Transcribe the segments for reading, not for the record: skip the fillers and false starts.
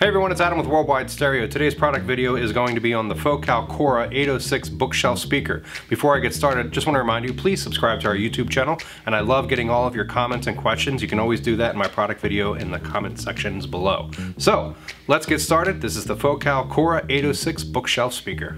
Hey everyone, it's Adam with Worldwide Stereo. Today's product video is going to be on the Focal Chora 806 bookshelf speaker. Before I get started, just want to remind you, please subscribe to our YouTube channel, and I love getting all of your comments and questions. You can always do that in my product video in the comment sections below. So, let's get started. This is the Focal Chora 806 bookshelf speaker.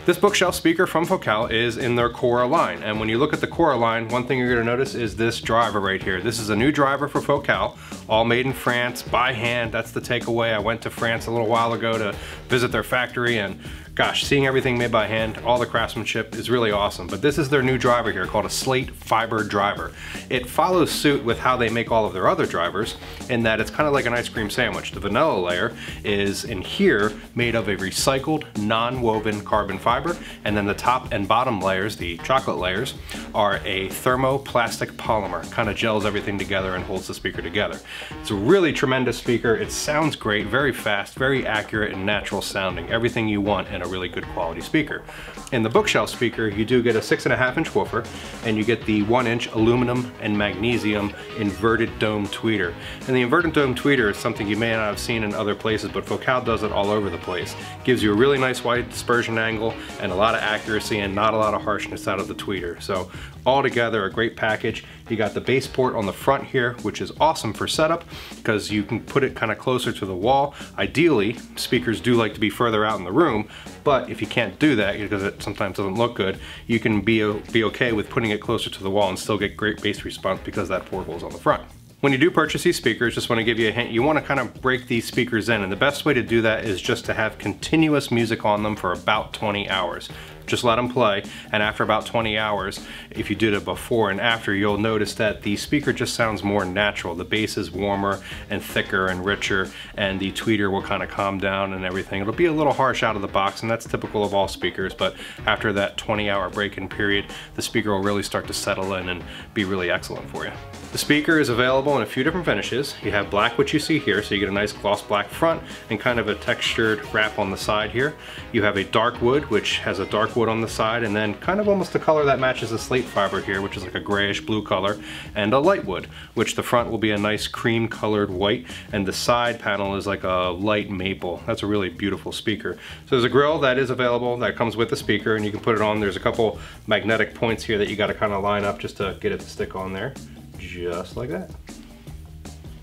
This bookshelf speaker from Focal is in their Chora line, and when you look at the Chora line, one thing you're going to notice is this driver right here. This is a new driver for Focal, all made in France by hand. That's the takeaway. I went to France a little while ago to visit their factory, and gosh, seeing everything made by hand, all the craftsmanship is really awesome. But this is their new driver here called a slate fiber driver. It follows suit with how they make all of their other drivers in that it's kind of like an ice cream sandwich. The vanilla layer is in here made of a recycled non-woven carbon fiber, and then the top and bottom layers, the chocolate layers, are a thermoplastic polymer. Kind of gels everything together and holds the speaker together. It's a really tremendous speaker. It sounds great, very fast, very accurate and natural sounding. Everything you want in a really good quality speaker. In the bookshelf speaker, you do get a 6.5-inch woofer, and you get the 1-inch aluminum and magnesium inverted dome tweeter. And the inverted dome tweeter is something you may not have seen in other places, but Focal does it all over the place. Gives you a really nice wide dispersion angle and a lot of accuracy and not a lot of harshness out of the tweeter. So altogether, a great package. You got the base port on the front here, which is awesome for setup because you can put it kind of closer to the wall. Ideally, speakers do like to be further out in the room, but if you can't do that because it sometimes doesn't look good, you can be okay with putting it closer to the wall and still get great bass response because that portal is on the front. When you do purchase these speakers, just want to give you a hint, you want to kind of break these speakers in, and the best way to do that is just to have continuous music on them for about 20 hours. Just let them play, and after about 20 hours, if you did it before and after, you'll notice that the speaker just sounds more natural. The bass is warmer and thicker and richer, and the tweeter will kind of calm down and everything. It'll be a little harsh out of the box, and that's typical of all speakers, but after that 20-hour break-in period, the speaker will really start to settle in and be really excellent for you. The speaker is available in a few different finishes. You have black, which you see here, so you get a nice gloss black front and kind of a textured wrap on the side here. You have a dark wood, which has a dark wood on the side, and then kind of almost a color that matches the slate fiber here, which is like a grayish blue color, and a light wood, which the front will be a nice cream colored white, and the side panel is like a light maple. That's a really beautiful speaker. So there's a grill that is available that comes with the speaker, and you can put it on. There's a couple magnetic points here that you got to kind of line up just to get it to stick on there. Just like that.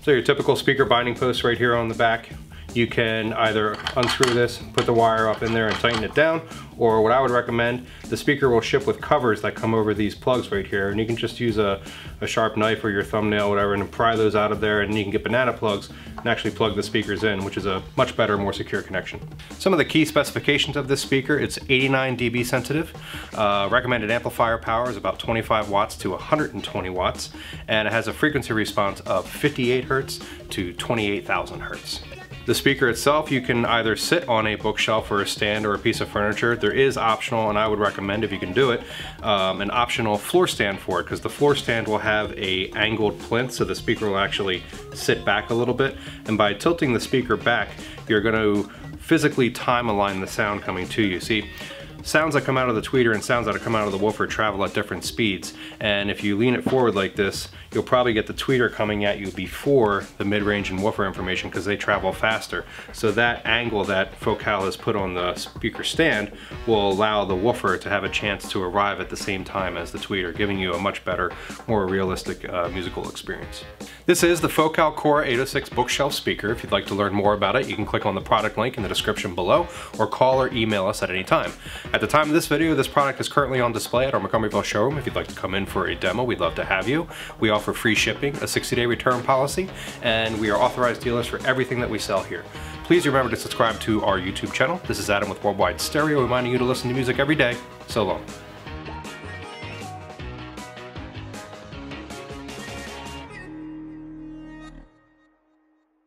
So your typical speaker binding post right here on the back. You can either unscrew this, put the wire up in there and tighten it down, or what I would recommend, the speaker will ship with covers that come over these plugs right here, and you can just use a sharp knife or your thumbnail, whatever, and pry those out of there, and you can get banana plugs and actually plug the speakers in, which is a much better, more secure connection. Some of the key specifications of this speaker: it's 89 dB sensitive, recommended amplifier power is about 25 watts to 120 watts, and it has a frequency response of 58 Hertz to 28,000 Hertz. The speaker itself, you can either sit on a bookshelf or a stand or a piece of furniture. There is optional, and I would recommend, if you can do it, an optional floor stand for it, because the floor stand will have a angled plinth, so the speaker will actually sit back a little bit, and by tilting the speaker back, you're going to physically time align the sound coming to you. See, sounds that come out of the tweeter and sounds that come out of the woofer travel at different speeds, and if you lean it forward like this, you'll probably get the tweeter coming at you before the mid-range and woofer information because they travel faster. So that angle that Focal has put on the speaker stand will allow the woofer to have a chance to arrive at the same time as the tweeter, giving you a much better, more realistic musical experience. This is the Focal Chora 806 bookshelf speaker. If you'd like to learn more about it, you can click on the product link in the description below, or call or email us at any time. At the time of this video, this product is currently on display at our Montgomeryville showroom. If you'd like to come in for a demo, we'd love to have you. We offer free shipping, a 60-day return policy, and we are authorized dealers for everything that we sell here. Please remember to subscribe to our YouTube channel. This is Adam with Worldwide Stereo, reminding you to listen to music every day. So long.